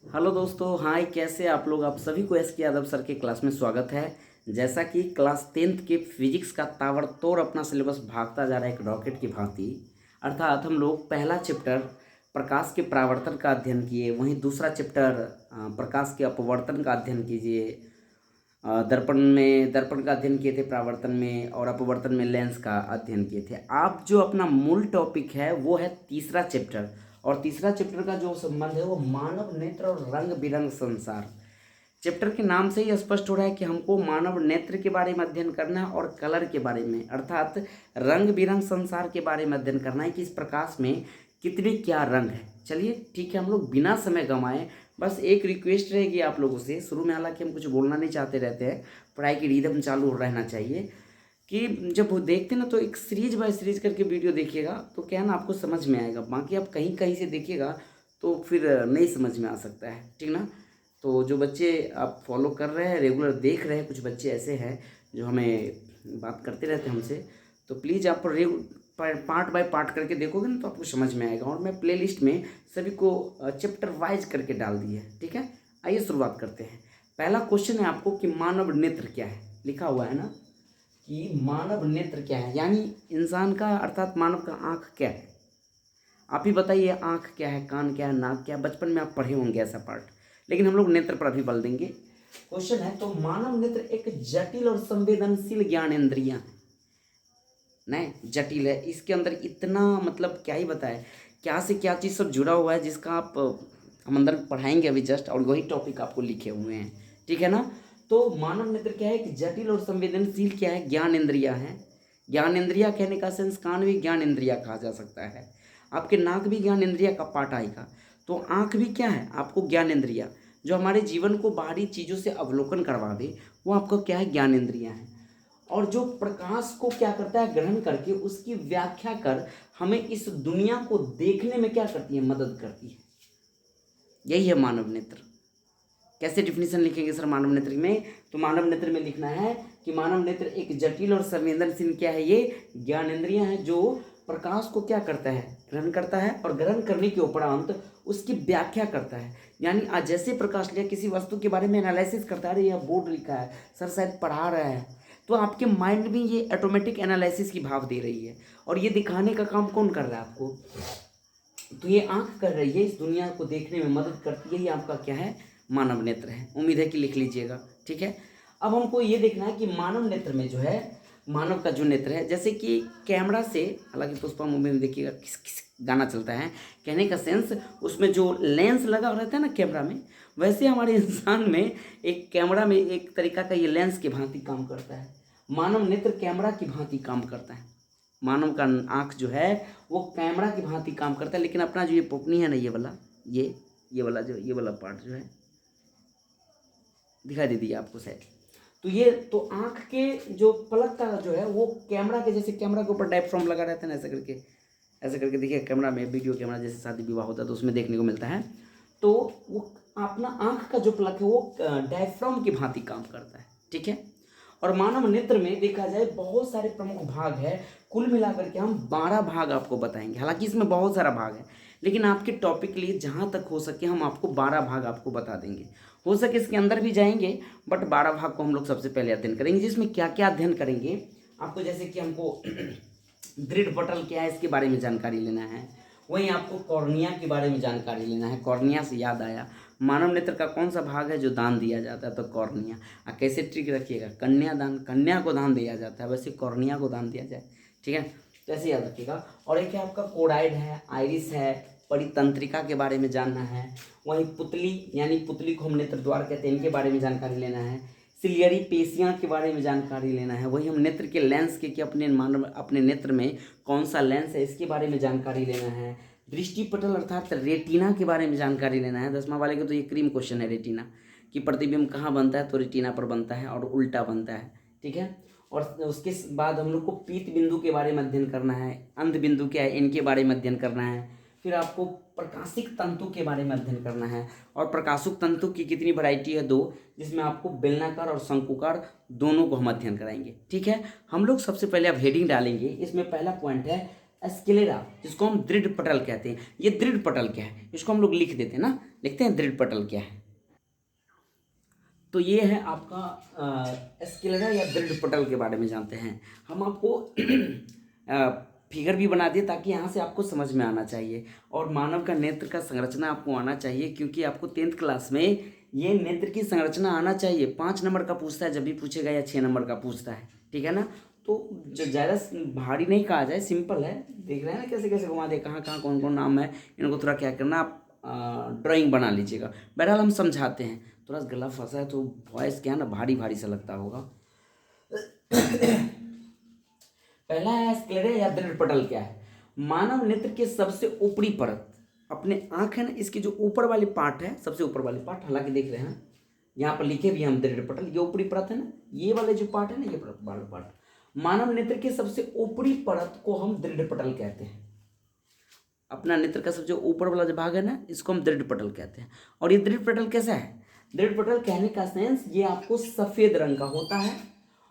Hello दोस्तों, हाय। कैसे आप लोग? आप सभी को एस के यादव सर के क्लास में स्वागत है। जैसा कि क्लास 10th के फिजिक्स का ताबड़तोड़ अपना सिलेबस भागता जा रहा है एक रॉकेट की भांति। अर्थात हम लोग पहला चैप्टर प्रकाश के परावर्तन का अध्ययन किए, वहीं दूसरा चैप्टर प्रकाश के अपवर्तन का अध्ययन कीजिए। दर्पण का अध्ययन किए थे परावर्तन में, और अपवर्तन में लेंस का अध्ययन किए थे। आप जो अपना मूल टॉपिक है वो है तीसरा चैप्टर, और तीसरा चैप्टर का जो संबंध है वो मानव नेत्र और रंग बिरंग संसार। चैप्टर के नाम से ही स्पष्ट हो रहा है कि हमको मानव नेत्र के बारे में अध्ययन करना है और कलर के बारे में, अर्थात रंग बिरंग संसार के बारे में अध्ययन करना है कि इस प्रकाश में कितने क्या रंग है। चलिए ठीक है, हम लोग बिना समय गंवाए बस एक रिक्वेस्ट रहेगी आप लोगों से। शुरू में हालांकि हम कुछ बोलना नहीं चाहते रहते हैं, पढ़ाई की रिदम चालू रहना चाहिए कि जब वो देखते ना तो एक सीरीज बाय सीरीज करके वीडियो देखिएगा तो क्या है ना, आपको समझ में आएगा। बाकी आप कहीं कहीं से देखिएगा तो फिर नहीं समझ में आ सकता है, ठीक ना। तो जो बच्चे आप फॉलो कर रहे हैं, रेगुलर देख रहे हैं, कुछ बच्चे ऐसे हैं जो हमें बात करते रहते हैं हमसे, तो प्लीज़ आप पार्ट बाय पार्ट करके देखोगे ना तो आपको समझ में आएगा। और मैं प्लेलिस्ट में सभी को चैप्टर वाइज करके डाल दिए है, ठीक है। आइए शुरुआत करते हैं। पहला क्वेश्चन है आपको कि मानव नेत्र क्या है। लिखा हुआ है ना कि मानव नेत्र क्या है, यानी इंसान का अर्थात मानव का आँख क्या है। आप ही बताइए, आँख क्या है, कान क्या है, नाक क्या है। बचपन में आप पढ़े होंगे ऐसा पार्ट, लेकिन हम लोग नेत्र पर अभी बल देंगे। क्वेश्चन है तो मानव नेत्र एक जटिल और संवेदनशील ज्ञान इंद्रियां है। नहीं, जटिल है, इसके अंदर इतना मतलब क्या ही बताए, क्या से क्या चीज़ सब जुड़ा हुआ है जिसका आप हम अंदर पढ़ाएंगे अभी जस्ट, और वही टॉपिक आपको लिखे हुए हैं, ठीक है ना। तो मानव नेत्र क्या है कि जटिल और संवेदनशील क्या है, ज्ञान इंद्रिया है। ज्ञान इंद्रिया कहने का सेंस कान भी ज्ञान इंद्रिया कहा जा सकता है, आपके नाक भी ज्ञान इंद्रिया का पार्ट आएगा। तो आँख भी क्या है, आपको ज्ञान इंद्रिया, जो हमारे जीवन को बाहरी चीज़ों से अवलोकन करवावे, वो आपको क्या है, ज्ञान इंद्रिया है। और जो प्रकाश को क्या करता है, ग्रहण करके उसकी व्याख्या कर हमें इस दुनिया को देखने में क्या करती है, मदद करती है। यही है मानव नेत्र। कैसे डिफिनीशन लिखेंगे सर मानव नेत्र में? तो मानव नेत्र में लिखना है कि मानव नेत्र एक जटिल और संवेदनशील क्या है, ये ज्ञानेंद्रियां हैं जो प्रकाश को क्या करता है, ग्रहण करता है, और ग्रहण करने के उपरांत उसकी व्याख्या करता है। यानी आज जैसे प्रकाश लिया, किसी वस्तु के बारे में एनालिसिस करता है, अरे यह बोर्ड लिखा है, सर शायद पढ़ा रहा है, तो आपके माइंड में ये ऑटोमेटिक एनालिसिस की भाव दे रही है। और ये दिखाने का काम कौन कर रहा है आपको? तो ये आंख कर रही है, इस दुनिया को देखने में मदद करती है। ये आपका क्या है, मानव नेत्र है। उम्मीद है कि लिख लीजिएगा, ठीक है। अब हमको ये देखना है कि मानव नेत्र में जो है, मानव का जो नेत्र है, जैसे कि कैमरा से, हालांकि पुष्पा मूवी में देखिएगा किस किस गाना चलता है, कहने का सेंस उसमें जो लेंस लगा रहता है ना कैमरा में, वैसे हमारे इंसान में एक कैमरा में एक तरीका का ये लेंस की भांति काम करता है। मानव नेत्र कैमरा की भांति काम करता है। मानव का आँख जो है वो कैमरा की भांति काम करता है, लेकिन अपना जो ये पोपनी है ना, ये वाला, ये वाला पार्ट जो है, दिखाई दे दिया आपको शायद। तो ये तो आँख के जो पलक का जो है वो कैमरा के जैसे, कैमरा के ऊपर डायफ्राम लगा रहता है ना, ऐसे करके देखिए कैमरा में, वीडियो कैमरा जैसे शादी विवाह होता है तो उसमें देखने को मिलता है। तो वो अपना आँख का जो पलक है वो डायफ्राम की भांति काम करता है, ठीक है। और मानव नेत्र में देखा जाए बहुत सारे प्रमुख भाग है, कुल मिलाकर के हम 12 भाग आपको बताएंगे। हालांकि इसमें बहुत सारा भाग है, लेकिन आपके टॉपिक के लिए जहाँ तक हो सके हम आपको 12 भाग आपको बता देंगे। हो सके इसके अंदर भी जाएंगे, बट 12 भाग को हम लोग सबसे पहले अध्ययन करेंगे, जिसमें क्या क्या अध्ययन करेंगे आपको। जैसे कि हमको दृढ़ पटल क्या है इसके बारे में जानकारी लेना है, वहीं आपको कॉर्निया के बारे में जानकारी लेना है। कॉर्निया से याद आया, मानव नेत्र का कौन सा भाग है जो दान दिया जाता है, तो कॉर्निया। कैसे ट्रिक रखिएगा, कन्यादान, कन्या को दान दिया जाता है, वैसे कॉर्निया को दान दिया जाए, ठीक है। तो ऐसे याद रखिएगा। और एक है आपका कोडाइड है, आइरिस है, परितंत्रिका के बारे में जानना है। वहीं पुतली, यानी पुतली को हम नेत्र द्वार कहते हैं, इनके बारे में जानकारी लेना है। सिलियरी पेशियाँ के बारे में जानकारी लेना है। वही हम नेत्र के लेंस के कि अपने नेत्र में कौन सा लेंस है इसके बारे में जानकारी लेना है। दृष्टि पटल अर्थात रेटिना के बारे में जानकारी लेना है। 10वां वाले का तो ये क्रीम क्वेश्चन है, रेटिना कि प्रतिबिंब कहाँ बनता है, तो रेटिना पर बनता है और उल्टा बनता है, ठीक है। और उसके बाद हम लोग को पीत बिंदु के बारे में अध्ययन करना है, अंध बिंदु क्या है इनके बारे में अध्ययन करना है। फिर आपको प्रकाशिक तंतु के बारे में अध्ययन करना है। और प्रकाशिक तंतु की कितनी वैरायटी है, 2, जिसमें आपको बेलनाकार और शंकुकार दोनों को हम अध्ययन कराएंगे, ठीक है। हम लोग सबसे पहले अब हेडिंग डालेंगे। इसमें पहला पॉइंट है स्क्लेरा, जिसको हम दृढ़ पटल कहते हैं। ये दृढ़ पटल क्या है, इसको हम लोग लिख देते हैं ना, लिखते हैं दृढ़ पटल क्या है। तो ये है आपका स्क्लेरा या दृढ़ पटल के बारे में जानते हैं। हम आपको फिगर भी बना दिए ताकि यहाँ से आपको समझ में आना चाहिए। और मानव का नेत्र का संरचना आपको आना चाहिए, क्योंकि आपको 10th क्लास में ये नेत्र की संरचना आना चाहिए। 5 नंबर का पूछता है जब भी पूछेगा, या 6 नंबर का पूछता है, ठीक है ना। तो जो ज़्यादा भारी नहीं कहा जाए, सिंपल है। देख रहे हैं ना कैसे कैसे घुमा दे, कहाँ कहाँ कौन कौन नाम है, इनको थोड़ा क्या करना, आप ड्राइंग बना लीजिएगा। बहरहाल हम समझाते हैं। थोड़ा सा गला फंसा है तो वॉइस क्या है ना, भारी भारी सा लगता होगा। पहला है स्क्लेरा या दृढ़ पटल क्या है। मानव नेत्र के सबसे ऊपरी परत, अपने आंख है ना, इसकी जो ऊपर वाली पार्ट है, सबसे ऊपर वाली पार्ट, हालांकि देख रहे हैं यहाँ पर लिखे भी हम दृढ़ पटल, ये ऊपरी परत है ना, ये वाले जो पार्ट है ना, ये वाला पार्ट, मानव नेत्र के सबसे ऊपरी परत को हम दृढ़ पटल कहते हैं। अपना नेत्र का सबसे ऊपर वाला जो भाग है ना, इसको हम दृढ़ पटल कहते हैं। और ये दृढ़ पटल कैसा है, दृढ़ पटल कहने का सेंस, ये आपको सफेद रंग का होता है।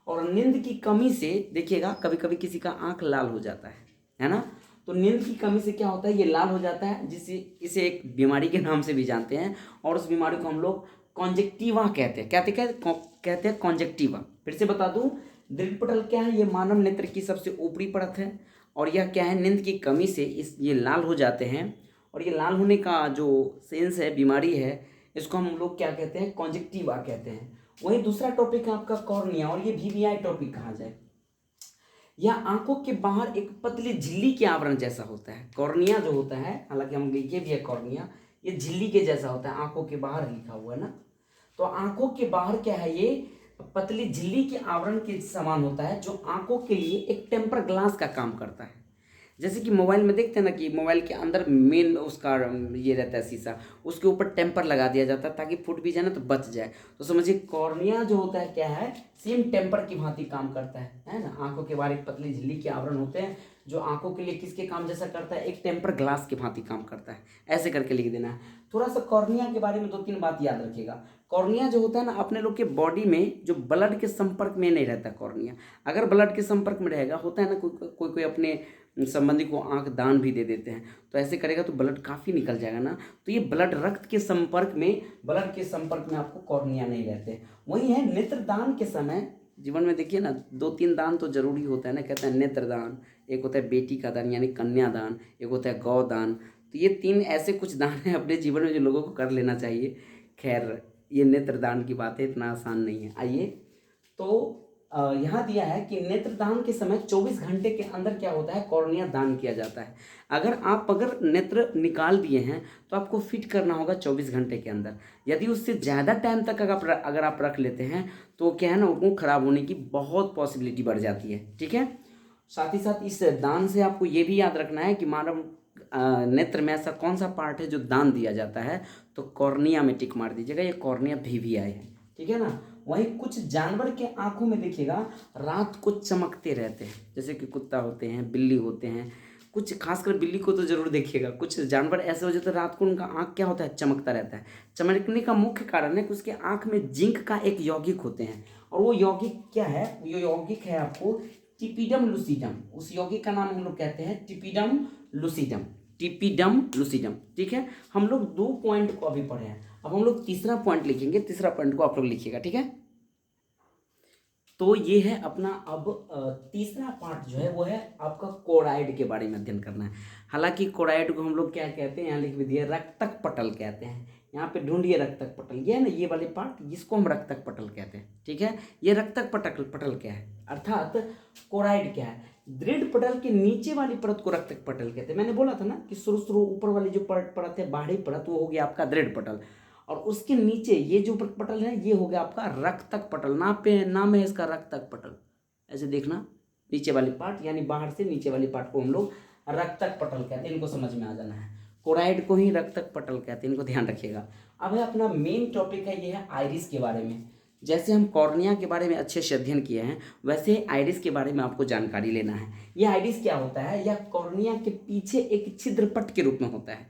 और नींद की कमी से देखिएगा, कभी कभी किसी का आंख लाल हो जाता है ना। तो नींद की कमी से क्या होता है, ये लाल हो जाता है, जिसे इसे एक बीमारी के नाम से भी जानते हैं। और उस बीमारी को हम लोग कॉन्जेक्टिवा कहते हैं। कहते हैं कॉन्जेक्टिवा। फिर से बता दूं, दृढ़ पटल क्या है, ये मानव नेत्र की सबसे ऊपरी परत है। और यह क्या है, नींद की कमी से ये लाल हो जाते हैं। और ये लाल होने का जो सेंस है, बीमारी है, इसको हम लोग क्या कहते हैं, कॉन्जेक्टिवा कहते हैं। वही दूसरा टॉपिक है आपका कॉर्निया, और ये वीवीआई टॉपिक कहा जाए। यह आंखों के बाहर एक पतली झिल्ली के आवरण जैसा होता है। कॉर्निया जो होता है, हालांकि हम लिखे भी है कॉर्निया, ये झिल्ली के जैसा होता है, आंखों के बाहर लिखा हुआ है ना। तो आंखों के बाहर क्या है, ये पतली झिल्ली के आवरण के समान होता है, जो आंखों के लिए एक टेम्पर ग्लास का काम करता है। जैसे कि मोबाइल में देखते हैं ना, कि मोबाइल के अंदर मेन उसका ये रहता है शीशा, उसके ऊपर टेम्पर लगा दिया जाता है ताकि फूट भी जाए ना तो बच जाए। तो समझिए कॉर्निया जो होता है क्या है, सेम टेम्पर की भांति काम करता है ना। आंखों के बाहर एक पतली झिल्ली के आवरण होते हैं, जो आंखों के लिए किसके काम जैसा करता है, एक टेम्पर ग्लास की भांति काम करता है। ऐसे करके लिख देना है। थोड़ा सा कॉर्निया के बारे में 2-3 बात याद रखिएगा। कॉर्निया जो होता है ना, अपने लोग के बॉडी में जो ब्लड के संपर्क में नहीं रहता कॉर्निया। अगर ब्लड के संपर्क में रहेगा, होता है ना, कोई अपने संबंधी को आंख दान भी दे देते हैं, तो ऐसे करेगा तो ब्लड काफ़ी निकल जाएगा ना। तो ये ब्लड रक्त के संपर्क में, ब्लड के संपर्क में आपको कॉर्निया नहीं रहते। वही है नेत्रदान के समय, जीवन में देखिए ना, 2-3 दान तो जरूरी होता है ना। कहते हैं नेत्रदान, एक होता है बेटी का दान यानी कन्यादान, एक होता है गौदान। तो ये 3 ऐसे कुछ दान हैं अपने जीवन में जो लोगों को कर लेना चाहिए। खैर, ये नेत्रदान की बात है, इतना आसान नहीं है। आइए, तो यहाँ दिया है कि नेत्रदान के समय 24 घंटे के अंदर क्या होता है, कॉर्निया दान किया जाता है। अगर नेत्र निकाल दिए हैं तो आपको फिट करना होगा 24 घंटे के अंदर। यदि उससे ज़्यादा टाइम तक अगर आप रख लेते हैं तो क्या है ना, उनको खराब होने की बहुत पॉसिबिलिटी बढ़ जाती है, ठीक है। साथ ही साथ इस दान से आपको ये भी याद रखना है कि मानव नेत्र में ऐसा कौन सा पार्ट है जो दान दिया जाता है, तो कॉर्निया में टिक मार दीजिएगा। ये कॉर्निया वीवीआई है, ठीक है ना। वहीं कुछ जानवर के आंखों में देखिएगा रात को चमकते रहते हैं, जैसे कि कुत्ता होते हैं, बिल्ली होते हैं। कुछ खासकर बिल्ली को तो जरूर देखिएगा, कुछ जानवर ऐसे हो जाते हैं रात को उनका आंख क्या होता है, चमकता रहता है। चमकने का मुख्य कारण है कि उसके आंख में जिंक का एक यौगिक होते हैं। और वो यौगिक क्या है, वो यौगिक है आपको टिपिडम लूसिडम। उस यौगिक का नाम हम लोग कहते हैं टिपिडम लूसिडम। टिपिडम लूसिडम, ठीक है। हम लोग 2 पॉइंट को अभी पढ़े हैं, अब हम लोग तीसरा पॉइंट लिखेंगे। तीसरा पॉइंट को आप लोग लिखिएगा, ठीक है। तो ये है अपना अब तीसरा पार्ट जो है वो है आपका कोराइड के बारे में अध्ययन करना है। हालांकि कोराइड को हम लोग क्या कहते हैं, यहाँ लिख भी दिया, रक्तक पटल कहते हैं। यहाँ पे ढूंढिए रक्तक पटल, ये है ना, ये वाले पार्ट, जिसको हम रक्तक पटल कहते हैं, ठीक है। ये रक्तक पटल क्या है, अर्थात कोराइड क्या है, दृढ़ पटल के नीचे वाली परत को रक्तक पटल कहते हैं। मैंने बोला था ना कि शुरू ऊपर वाली जो परत है, बाहरी परत, वो हो गया आपका दृढ़ पटल। और उसके नीचे ये जो पटल है, ये हो गया आपका रक्तक पटल। नाम है इसका रक्तक पटल। ऐसे देखना, नीचे वाली पार्ट यानी बाहर से नीचे वाली पार्ट को हम लोग रक्तक पटल कहते हैं। इनको समझ में आ जाना है। कोराइड को ही रक्तक पटल कहते हैं, इनको ध्यान रखिएगा। अब है अपना मेन टॉपिक है, ये है आइरिस के बारे में। जैसे हम कॉर्निया के बारे में अच्छे से अध्ययन किए हैं, वैसे आइरिस के बारे में आपको जानकारी लेना है। यह आइरिस क्या होता है, यह कॉर्निया के पीछे एक छिद्रपट के रूप में होता है।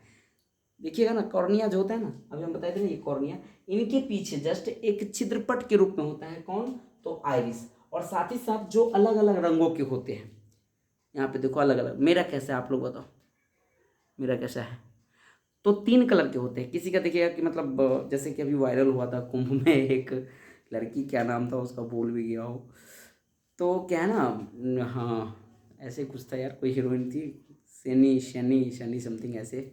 देखिएगा ना, कॉर्निया जो होता है ना, अभी हम बताए थे ना, ये कॉर्निया, इनके पीछे जस्ट एक छिद्रपट के रूप में होता है कौन, तो आइरिस। और साथ ही साथ जो अलग अलग रंगों के होते हैं, यहाँ पे देखो अलग अलग। मेरा कैसा है आप लोग बताओ, मेरा कैसा है? तो 3 कलर के होते हैं। किसी का देखिएगा कि मतलब जैसे कि अभी वायरल हुआ था कुंभ में, एक लड़की, क्या नाम था उसका भूल भी गया हो, तो क्या है ना, हाँ ऐसे कुछ था यार, कोई हीरोइन थी, सनी शनी शनी समथिंग ऐसे।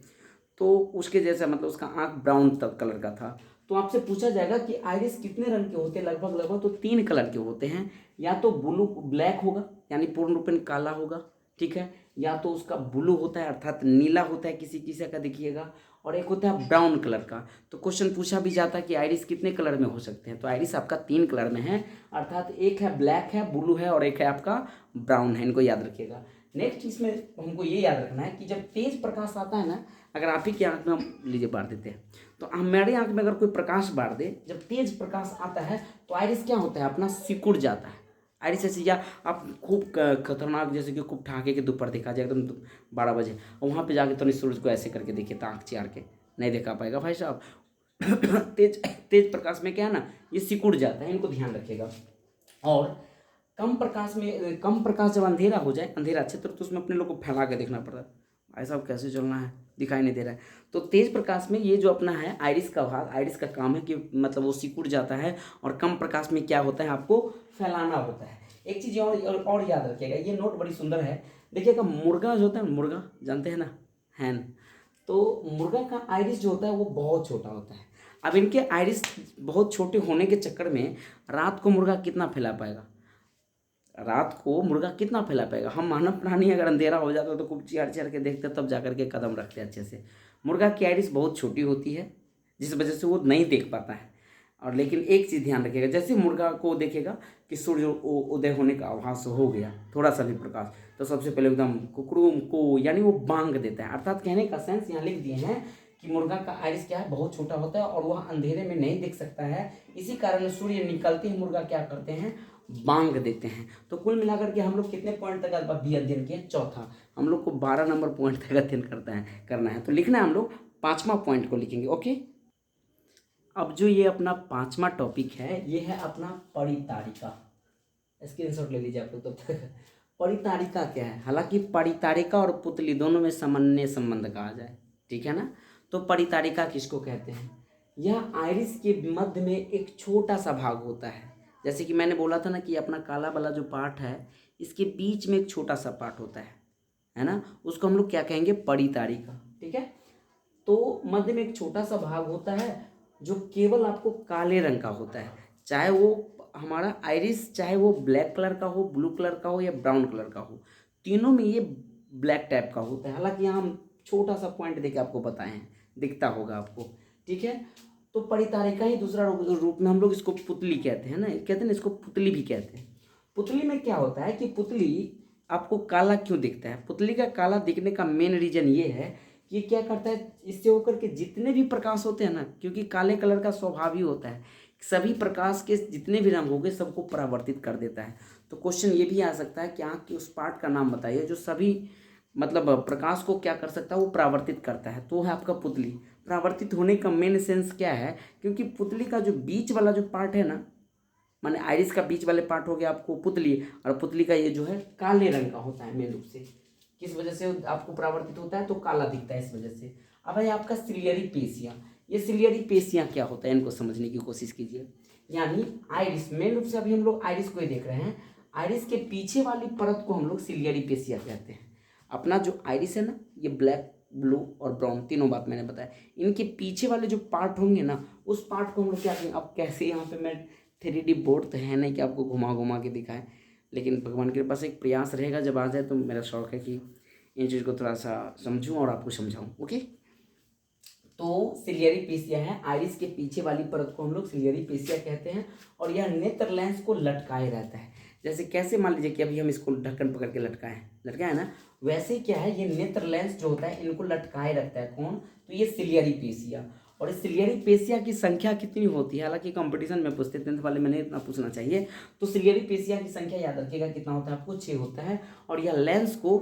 तो उसके जैसा मतलब उसका आंख ब्राउन तक कलर का था। तो आपसे पूछा जाएगा कि आइरिस कितने रंग के होते हैं, लगभग लगभग तो 3 कलर के होते हैं। या तो ब्लू ब्लैक होगा, यानी पूर्ण रूपेण काला होगा, ठीक है, या तो उसका ब्लू होता है अर्थात नीला होता है किसी किसी का देखिएगा, और एक होता है ब्राउन कलर का। तो क्वेश्चन पूछा भी जाता है कि आइरिस कितने कलर में हो सकते हैं, तो आइरिस आपका 3 कलर में है, अर्थात एक है ब्लैक है, ब्लू है, और एक है आपका ब्राउन है। इनको याद रखिएगा। नेक्स्ट इसमें हमको ये याद रखना है कि जब तेज प्रकाश आता है ना, अगर आप ही की आंख में हम लीजिए बार देते हैं, तो हमारी आंख में अगर कोई प्रकाश बार दे, जब तेज प्रकाश आता है तो आइरिस क्या होता है अपना सिकुड़ जाता है। आइरिस ऐसे, या आप खूब खतरनाक जैसे कि खूब ठाके के दोपहर देखा जाए एकदम 12 बजे, और वहाँ पे जाके तो सूरज को ऐसे करके देखिए, तो आँख चियार के नहीं देखा पाएगा भाई साहब। तेज तेज प्रकाश में क्या है ना, ये सिकुड़ जाता है, इनको ध्यान रखिएगा। और कम प्रकाश में, कम प्रकाश जब अंधेरा हो जाए, अंधेरा क्षेत्र, तो उसमें अपने लोग को फैला के देखना पड़ता है, भाई साहब कैसे चलना है, दिखाई नहीं दे रहा है। तो तेज प्रकाश में ये जो अपना है आइरिस का भाग, आइरिस का काम है कि मतलब वो सिकुड़ जाता है, और कम प्रकाश में क्या होता है आपको फैलाना होता है। एक चीज़ और याद रखिएगा, ये नोट बड़ी सुंदर है, देखिएगा मुर्गा जो होता है, मुर्गा जानते हैं ना, हैन, तो मुर्गा का आइरिस जो होता है वो बहुत छोटा होता है। अब इनके आइरिस बहुत छोटे होने के चक्कर में रात को मुर्गा कितना फैला पाएगा, रात को मुर्गा कितना फैला पाएगा? हम मानव प्राणी अगर अंधेरा हो जाता तो खूब चियार चियार के देखते, तब जा करके कदम रखते अच्छे से। मुर्गा की आइरिस बहुत छोटी होती है, जिस वजह से वो नहीं देख पाता है। और लेकिन एक चीज़ ध्यान रखिएगा, जैसे मुर्गा को देखेगा कि सूर्य उदय होने का आभास हो गया, थोड़ा सा भी प्रकाश, तो सबसे पहले एकदम कुकड़ूम को, यानी वो बांग देता है। अर्थात कहने का सेंस यहाँ लिख दिए हैं कि मुर्गा का आइरिस क्या है, बहुत छोटा होता है, और वह अंधेरे में नहीं देख सकता है। इसी कारण सूर्य निकलते ही मुर्गा क्या करते हैं, बांग देते हैं। तो कुल मिलाकर के हम लोग कितने पॉइंट तक अभी अध्ययन किए? चौथा। हम लोग को 12 नंबर पॉइंट तक अध्ययन करना है। तो लिखना है हम लोग 5वां पॉइंट को लिखेंगे। ओके, अब जो ये अपना 5वां टॉपिक है, ये है अपना परितारिका। स्क्रीनशॉट ले लीजिए आप लोग तब तक। परितारिका क्या है? हालांकि परितारिका और पुतली दोनों में सामान्य संबंध कहा जाए, ठीक है ना। तो परितारिका किसको कहते हैं? यह आइरिस के मध्य में एक छोटा सा भाग होता है। जैसे कि मैंने बोला था ना कि अपना काला वाला जो पार्ट है, इसके बीच में एक छोटा सा पार्ट होता है ना, उसको हम लोग क्या कहेंगे? परितारिका, ठीक है। तो मध्य में एक छोटा सा भाग होता है जो केवल आपको काले रंग का होता है, चाहे वो हमारा आइरिस, चाहे वो ब्लैक कलर का हो, ब्लू कलर का हो, या ब्राउन कलर का हो, तीनों में ये ब्लैक टाइप का होता है। हालांकि यहाँ हम छोटा सा पॉइंट देके आपको बताए हैं, दिखता होगा आपको, ठीक है। तो परितारिका ही दूसरा रूप में हम लोग इसको पुतली कहते हैं ना, कहते हैं ना, इसको पुतली भी कहते हैं। पुतली में क्या होता है कि पुतली आपको काला क्यों दिखता है? पुतली का काला दिखने का मेन रीजन ये है कि ये क्या करता है, इससे होकर के जितने भी प्रकाश होते हैं ना, क्योंकि काले कलर का स्वभाव ही होता है, सभी प्रकाश के जितने भी रंग होंगे सबको परावर्तित कर देता है। तो क्वेश्चन ये भी आ सकता है कि आँख के उस पार्ट का नाम बताइए जो सभी मतलब प्रकाश को क्या कर सकता है, वो परावर्तित करता है, तो है आपका पुतली। परावर्तित होने का मेन सेंस क्या है? क्योंकि पुतली का जो बीच वाला जो पार्ट है ना, माने आइरिस का बीच वाले पार्ट हो गया आपको पुतली, और पुतली का ये जो है काले रंग का होता है मेन रूप से। किस वजह से आपको परावर्तित होता है? तो काला दिखता है इस वजह से। अब है आपका सिलियरी पेशियाँ। ये सिलियरी पेशियाँ क्या होता है, इनको समझने की कोशिश कीजिए। यानी आइरिस, मेन रूप से अभी हम लोग आइरिस को ही देख रहे हैं, आइरिस के पीछे वाली परत को हम लोग सिलियरी पेशियाँ कहते हैं। अपना जो आइरिस है ना, ये ब्लैक, ब्लू और ब्राउन तीनों बात मैंने बताया, इनके पीछे वाले जो पार्ट होंगे ना, उस पार्ट को हम लोग क्या कहेंगे? अब कैसे, यहाँ पे मैं 3D बोर्ड तो है नहीं कि आपको घुमा घुमा के दिखाएं, लेकिन भगवान के पास एक प्रयास रहेगा, जब आ जाए तो मेरा शौक है कि इन चीज़ को थोड़ा सा समझूं और आपको समझाऊं। ओके, तो सिलियरी पेशिया है, आइरिस के पीछे वाली परत को हम लोग सिलियरी पेशिया कहते हैं, और यह नेत्र लेंस को लटकाए रहता है। जैसे कैसे, मान लीजिए कि अभी हम इसको ढक्कन पकड़ के लटकाए ना, वैसे क्या है, ये नेत्र लेंस जो होता है इनको लटकाए रखता है। कौन? तो ये सिलियरी पेशिया। और इस सिलियरी पेशिया की संख्या कितनी होती है? हालांकि कंपटीशन में पूछते, 10th वाले में नहीं इतना पूछना चाहिए। तो सिलियरी पेशिया की संख्या याद रखिएगा कितना होता है आपको? 6 होता है। और यह लेंस को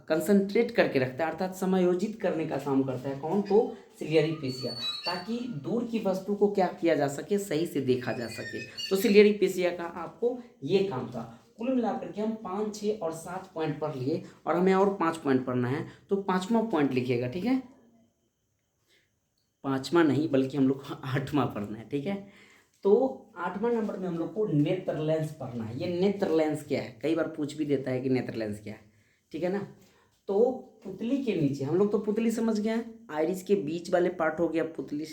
कंसंट्रेट करके रखता है, अर्थात समायोजित करने का काम करता है। कौन? तो सिलियरी पेशिया, ताकि दूर की वस्तु को क्या किया जा सके, सही से देखा जा सके। तो सिलियरी पेशिया का आपको ये काम था। कुल मिलाकर के हम 5, 6 और 7 पॉइंट पढ़ लिए और हमें और 5 पॉइंट पढ़ना है, तो 5वां पॉइंट लिखिएगा, ठीक है। 5वां नहीं बल्कि हम लोग को 8वां पढ़ना है, ठीक है। तो 8वां नंबर में हम लोग को नेत्र लेंस पढ़ना है। ये नेत्र लेंस क्या है, कई बार पूछ भी देता है कि नेत्र लेंस क्या है, ठीक है ना। तो पुतली के नीचे, हम लोग तो पुतली समझ गए हैं, आइरिस के बीच वाले पार्ट हो गया पुतली,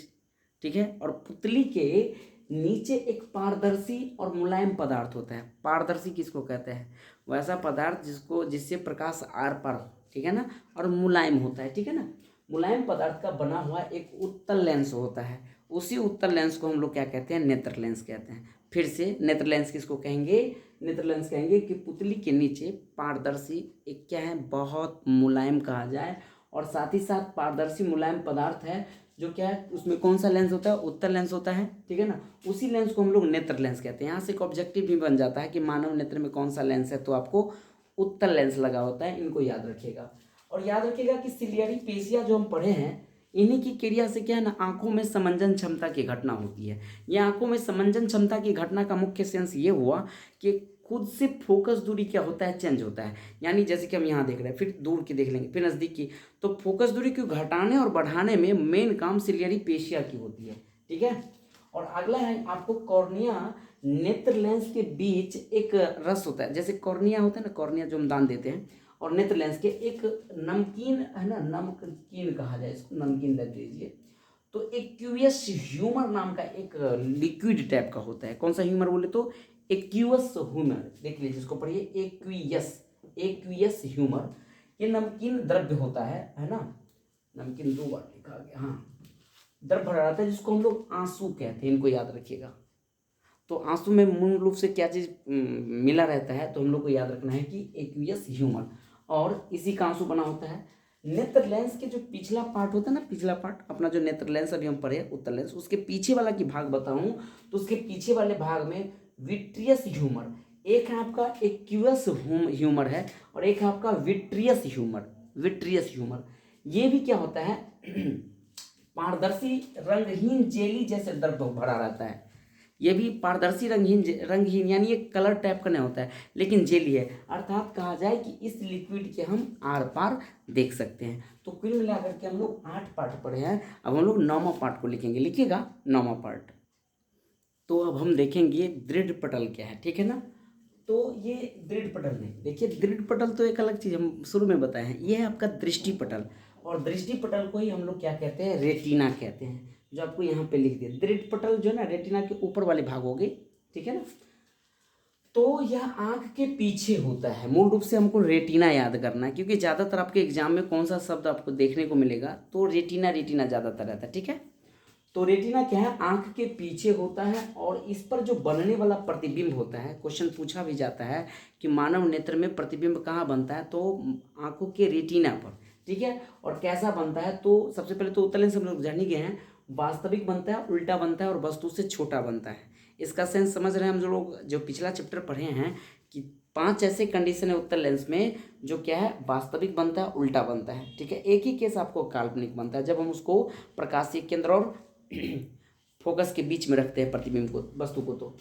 ठीक है। और पुतली के नीचे एक पारदर्शी और मुलायम पदार्थ होता है। पारदर्शी किसको कहते हैं, वैसा पदार्थ जिससे प्रकाश आर पार हो, ठीक है ना, और मुलायम होता है, ठीक है ना। मुलायम पदार्थ का बना हुआ एक उत्तल लेंस होता है। उसी उत्तल लेंस को हम लोग क्या कहते हैं, नेत्र लेंस कहते हैं। फिर से नेत्र लेंस किसको कहेंगे, नेत्र लेंस कहेंगे कि पुतली के नीचे पारदर्शी एक क्या है, बहुत मुलायम कहा जाए, और साथ ही साथ पारदर्शी मुलायम पदार्थ है जो क्या है, उसमें कौन सा लेंस होता है, उत्तल लेंस होता है, ठीक है ना। उसी लेंस को हम लोग नेत्र लेंस कहते हैं। यहाँ से एक ऑब्जेक्टिव भी बन जाता है कि मानव नेत्र में कौन सा लेंस है, तो आपको उत्तल लेंस लगा होता है, इनको याद रखिएगा। और याद रखिएगा कि सिलियरी पेशिया जो हम पढ़े हैं, इन्हीं की क्रिया से क्या है ना, आंखों में समंजन क्षमता की घटना होती है। ये आंखों में समंजन क्षमता की घटना का मुख्य सेंस ये हुआ कि खुद से फोकस दूरी क्या होता है, चेंज होता है। यानी जैसे कि हम यहाँ देख रहे हैं, फिर दूर की देख लेंगे, फिर नज़दीक की, तो फोकस दूरी को घटाने और बढ़ाने में मेन काम सिलियरी पेशिया की होती है, ठीक है। और अगला है आपको कॉर्निया नेत्र लेंस के बीच एक रस होता है। जैसे कॉर्निया होता है ना, कॉर्निया जो हम दान देते हैं, और नेत्र लेंस के एक नमकीन है ना, नमकीन कहा जाए इसको, नमकीन दे दीजिए। तो एक्यूएस ह्यूमर नाम का एक लिक्विड टाइप का होता है। कौन सा ह्यूमर बोले तो एक्यूएस ह्यूमर, देख लीजिए इसको पढ़िए, एक्यूएस ह्यूमर। ये नमकीन द्रव्य होता है ना, नमकीन 2 बार लिखा गया, हाँ, द्रव्य भरा रहता है जिसको हम लोग आंसू कहते हैं, इनको याद रखिएगा। तो आंसू में मूल रूप से क्या चीज़ मिला रहता है, तो हम लोग को याद रखना है कि एक्वियस ह्यूमर, और इसी का आंसू बना होता है। नेत्र लेंस के जो पिछला पार्ट होता है ना, पिछला पार्ट अपना जो नेत्र लेंस अभी हम पढ़े उत्तल लेंस, उसके पीछे वाला की भाग बताऊं तो उसके पीछे वाले भाग में विट्रियस ह्यूमर, एक है आपका एक्वियस ह्यूमर है, और एक है आपका विट्रियस ह्यूमर। ये भी क्या होता है, पारदर्शी रंगहीन जेली जैसे द्रव्य भरा रहता है। ये भी पारदर्शी रंगहीन यानी ये कलर टाइप का नहीं होता है, लेकिन जेली है, अर्थात कहा जाए कि इस लिक्विड के हम आर पार देख सकते हैं। तो कुल मिलाकर के हम लोग 8 पार्ट पढ़े हैं। अब हम लोग 9वां पार्ट को लिखेंगे, लिखिएगा 9वां पार्ट। तो अब हम देखेंगे दृढ़ पटल क्या है, ठीक है ना। तो ये दृढ़ पटल नहीं, देखिए दृढ़ पटल तो एक अलग चीज़ हम शुरू में बताए हैं, ये है आपका दृष्टि पटल, और दृष्टि पटल को ही हम लोग क्या कहते हैं, रेटिना कहते हैं, जो आपको यहाँ पे लिख दिया। दृढ़ पटल जो है ना, रेटिना के ऊपर वाले भाग हो गए, ठीक है ना। तो यह आंख के पीछे होता है। मूल रूप से हमको रेटिना याद करना है, क्योंकि ज़्यादातर आपके एग्जाम में कौन सा शब्द आपको देखने को मिलेगा, तो रेटिना ज़्यादातर रहता है, ठीक है। तो रेटिना क्या है, आंख के पीछे होता है, और इस पर जो बनने वाला प्रतिबिंब होता है, क्वेश्चन पूछा भी जाता है कि मानव नेत्र में प्रतिबिंब कहाँ बनता है, तो आंखों के रेटिना पर, ठीक है। और कैसा बनता है, तो सबसे पहले तो उत्तल लेंस हम लोग जान ही गए हैं, वास्तविक बनता है, उल्टा बनता है, और वस्तु से छोटा बनता है। इसका सेंस समझ रहे हैं हम लोग, जो पिछला चैप्टर पढ़े हैं कि 5 ऐसे कंडीशन है उत्तल लेंस में, जो क्या है, वास्तविक बनता है, उल्टा बनता है, ठीक है। एक ही केस आपको काल्पनिक बनता है, जब हम उसको प्रकाशीय केंद्र और फोकस के बीच में रखते हैं प्रतिबिंब को, वस्तु को। तो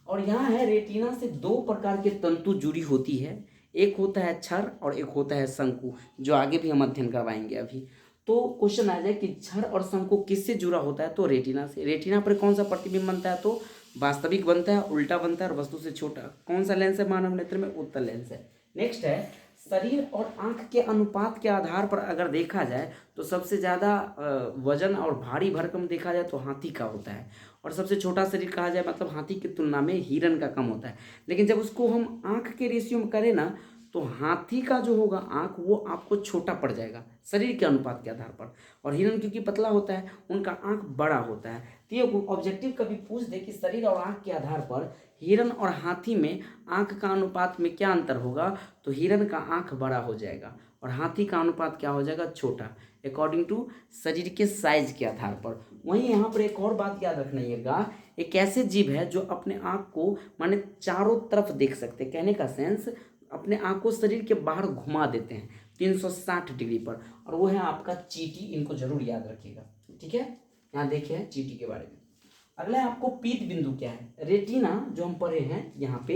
और यहाँ है, रेटिना से 2 प्रकार के तंतु जुड़ी होती है, एक होता है क्षर और एक होता है शंकु, जो आगे भी हम अध्ययन करवाएंगे अभी। तो क्वेश्चन आ जाए कि क्षर और शंकु किससे जुड़ा होता है, तो रेटिना से। रेटिना पर कौन सा प्रतिबिंब बनता है, तो वास्तविक बनता है, उल्टा बनता है, और वस्तु से छोटा। कौन सा लेंस है मानव नेत्र में, उत्तल लेंस है। नेक्स्ट है, शरीर और आंख के अनुपात के आधार पर अगर देखा जाए तो सबसे ज़्यादा वजन और भारी भरकम देखा जाए तो हाथी का होता है, और सबसे छोटा शरीर कहा जाए मतलब हाथी की तुलना में हिरन का कम होता है। लेकिन जब उसको हम आंख के रेशियो में करें ना, तो हाथी का जो होगा आंख, वो आपको छोटा पड़ जाएगा शरीर के अनुपात के आधार पर, और हिरन क्योंकि पतला होता है, उनका आंख बड़ा होता है। तो ये ऑब्जेक्टिव कभी पूछ दे कि शरीर और आंख के आधार पर हिरन और हाथी में आंख का अनुपात में क्या अंतर होगा, तो हिरन का आंख बड़ा हो जाएगा और हाथी का अनुपात क्या हो जाएगा, छोटा, अकॉर्डिंग टू शरीर के साइज के आधार पर। वहीं यहाँ पर एक और बात याद रखना, एक ऐसे जीव है जो अपने आंख को माने चारों तरफ देख सकते, कहने का सेंस अपने आंख को शरीर के बाहर घुमा देते हैं 360 डिग्री पर, और वो है आपका चींटी। इनको जरूर याद रखिएगा, ठीक है। यहाँ देखिए चींटी के बारे में, अगला है आपको पीत बिंदु क्या है। रेटिना जो हम पढ़े हैं यहाँ पे,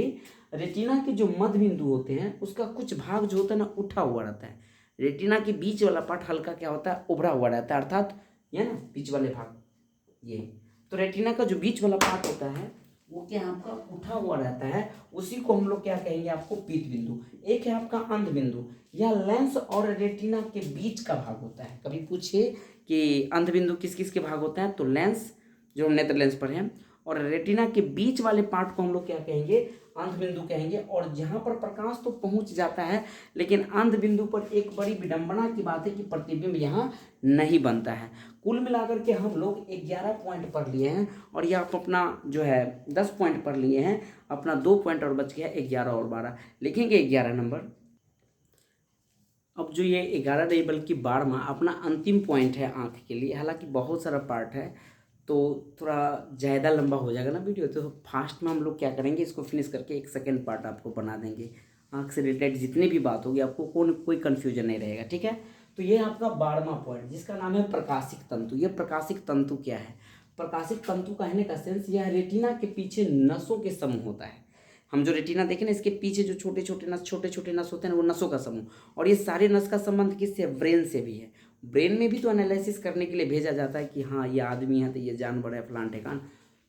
रेटिना के जो मध्य बिंदु होते हैं उसका कुछ भाग जो होता है ना उठा हुआ रहता है। रेटिना के बीच वाला पार्ट हल्का क्या होता है, उभरा हुआ रहता है, अर्थात ये ना बीच वाले भाग ये। तो रेटिना का जो बीच वाला पार्ट होता है वो क्या आपका उठा हुआ रहता है, उसी को हम लोग क्या कहेंगे आपको पीत बिंदु। एक है आपका अंध बिंदु, यह लेंस और रेटिना के बीच का भाग होता है। कभी पूछिए कि अंध बिंदु किस किस के भाग होता है, तो लेंस जो हम नेत्र लेंस पर हैं, और रेटिना के बीच वाले पार्ट को हम लोग क्या कहेंगे, अंध बिंदु कहेंगे। और जहाँ पर प्रकाश तो पहुँच जाता है, लेकिन अंध बिंदु पर एक बड़ी विडंबना की बात है कि प्रतिबिंब यहाँ नहीं बनता है। कुल मिलाकर के हम लोग 11 पॉइंट पढ़ लिए हैं, और ये आप अपना जो है 10 पॉइंट पढ़ लिए हैं, अपना 2 पॉइंट और बच गया, 11 और 12 लिखेंगे 11 नंबर। अब जो ये 11 नहीं बल्कि 12वां अपना अंतिम पॉइंट है आँख के लिए, हालांकि बहुत सारा पार्ट है तो थोड़ा ज़्यादा लंबा हो जाएगा ना वीडियो, तो फास्ट में हम लोग क्या करेंगे, इसको फिनिश करके एक सेकेंड पार्ट आपको बना देंगे। आँख से रिलेटेड जितनी भी बात होगी आपको कोई कन्फ्यूजन नहीं रहेगा, ठीक है। तो ये आपका 12वां पॉइंट जिसका नाम है प्रकाशिक तंतु। ये प्रकाशिक तंतु क्या है, प्रकाशिक तंतु कहने का सेंस यह रेटिना के पीछे नसों के समूह होता है। हम जो रेटिना देखें ना, इसके पीछे जो छोटे छोटे नस होते हैं ना, वो नसों का समूह। और ये सारे नस का संबंध किससे, ब्रेन से भी है। ब्रेन में भी तो एनालिसिस करने के लिए भेजा जाता है कि हाँ ये आदमी है तो ये जानवर है फलान ठेकान।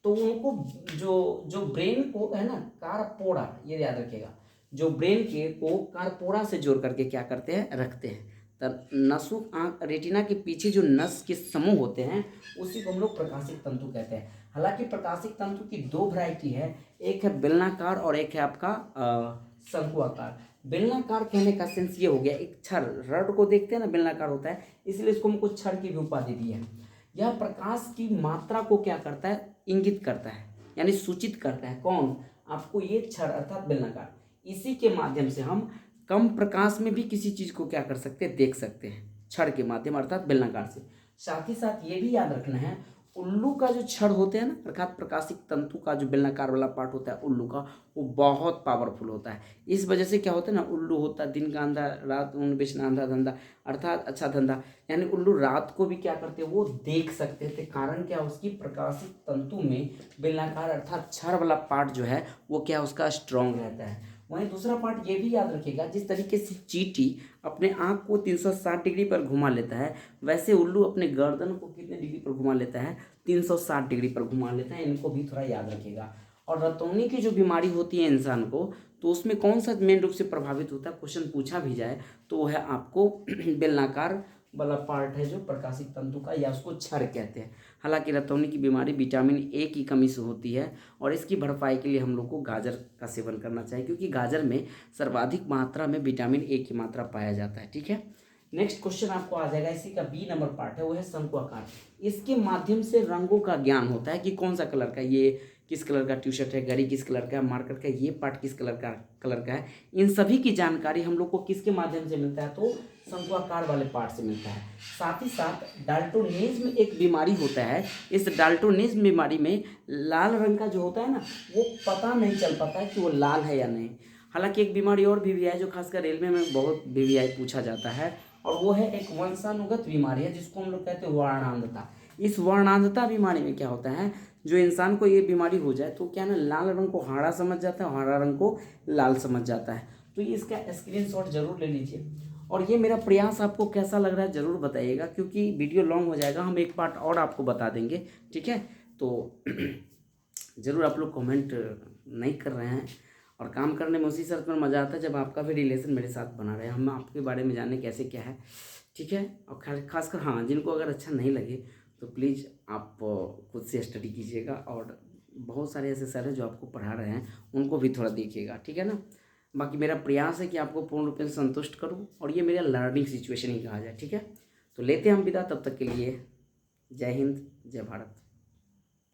तो उनको जो ब्रेन को है ना कारपोरा, ये याद रखिएगा, जो ब्रेन के को कारपोरा से जोड़ करके क्या करते हैं, रखते हैं। तब नसों रेटिना के पीछे जो नस के समूह होते हैं उसी को हम लोग प्रकाशिक तंतु कहते हैं। हालांकि प्रकाशिक तंतु की 2 वैरायटी है, एक है बेलनाकार और एक है आपका शंकुआकार। बेलनाकार कहने का सेंस ये हो गया, एक छड़, रड को देखते हैं ना बेलनाकार होता है, इसलिए इसको हमको छड़ की भी उपाधि दी है। यह प्रकाश की मात्रा को क्या करता है, इंगित करता है, यानी सूचित करता है। कौन, आपको ये छड़ अर्थात बेलनाकार। इसी के माध्यम से हम कम प्रकाश में भी किसी चीज को क्या कर सकते हैं, देख सकते हैं, छड़ के माध्यम अर्थात बेलनाकार से। साथ ही साथ ये भी याद रखना है, उल्लू का जो छड़ होते हैं ना, अर्थात प्रकाशिक तंतु का जो बेलनाकार वाला पार्ट होता है उल्लू का, वो बहुत पावरफुल होता है। इस वजह से क्या होता है ना, उल्लू होता है दिन का अंधा, रात ऊन बेचना अंधा धंधा, अर्थात अच्छा धंधा, यानी उल्लू रात को भी क्या करते हैं, वो देख सकते थे। कारण क्या, उसकी प्रकाशिक तंतु में बेलनाकार अर्थात छड़ वाला पार्ट जो है वो क्या उसका स्ट्रॉन्ग रहता है। वहीं दूसरा पार्ट ये भी याद रखिएगा, जिस तरीके से चींटी अपने आँख को 360 डिग्री पर घुमा लेता है, वैसे उल्लू अपने गर्दन को कितने डिग्री पर घुमा लेता है, 360 डिग्री पर घुमा लेता है। इनको भी थोड़ा याद रखिएगा। और रतौनी की जो बीमारी होती है इंसान को, तो उसमें कौन सा मेन रूप से प्रभावित होता है, क्वेश्चन पूछा भी जाए तो वो है आपको बेलनाकार वाला पार्ट है जो प्रकाशिक तंतु का, या उसको छड़ कहते हैं। हालांकि रतौनी की बीमारी विटामिन ए की कमी से होती है, और इसकी भरपाई के लिए हम लोग को गाजर का सेवन करना चाहिए, क्योंकि गाजर में सर्वाधिक मात्रा में विटामिन ए की मात्रा पाया जाता है, ठीक है। नेक्स्ट क्वेश्चन आपको आ जाएगा, इसी का बी नंबर पार्ट है, वो है शंकुआकार। इसके माध्यम से रंगों का ज्ञान होता है कि कौन सा कलर का, ये किस कलर का टी शर्ट है, घड़ी किस कलर का है, मार्कर का ये पार्ट किस कलर का है। इन सभी की जानकारी हम लोग को किसके माध्यम से मिलता है, तो शंकुआकार वाले पार्ट से मिलता है। साथ ही साथ डाल्टोनिज्म एक बीमारी होता है। इस डाल्टोनिज्म बीमारी में लाल रंग का जो होता है ना, वो पता नहीं चल पाता है कि वो लाल है या नहीं। हालांकि एक बीमारी और भी है जो खासकर रेलवे में बहुत बीवीआई पूछा जाता है, और वो है एक वंशानुगत बीमारी है जिसको हम लोग कहते हैं वर्णांधता। इस वर्णांधता बीमारी में क्या होता है, जो इंसान को ये बीमारी हो जाए तो क्या ना, लाल रंग को हरा समझ जाता है, हरा रंग को लाल समझ जाता है। तो ये इसका स्क्रीनशॉट जरूर ले लीजिए। और ये मेरा प्रयास आपको कैसा लग रहा है जरूर बताइएगा, क्योंकि वीडियो लॉन्ग हो जाएगा, हम एक पार्ट और आपको बता देंगे, ठीक है। तो ज़रूर आप लोग कमेंट नहीं कर रहे हैं, और काम करने में उसी शर्त में मज़ा आता है जब आपका भी रिलेशन मेरे साथ बना रहे, हम आपके बारे में जाने कैसे क्या है, ठीक है। और खासकर हाँ, जिनको अगर अच्छा नहीं लगे तो प्लीज़ आप खुद से स्टडी कीजिएगा, और बहुत सारे ऐसे सर हैं जो आपको पढ़ा रहे हैं उनको भी थोड़ा देखिएगा, ठीक है ना। बाकी मेरा प्रयास है कि आपको पूर्ण रूप से संतुष्ट करूं, और ये मेरा लर्निंग सिचुएशन ही कहा जाए, ठीक है। तो लेते हैं हम विदा, तब तक के लिए जय हिंद, जय भारत।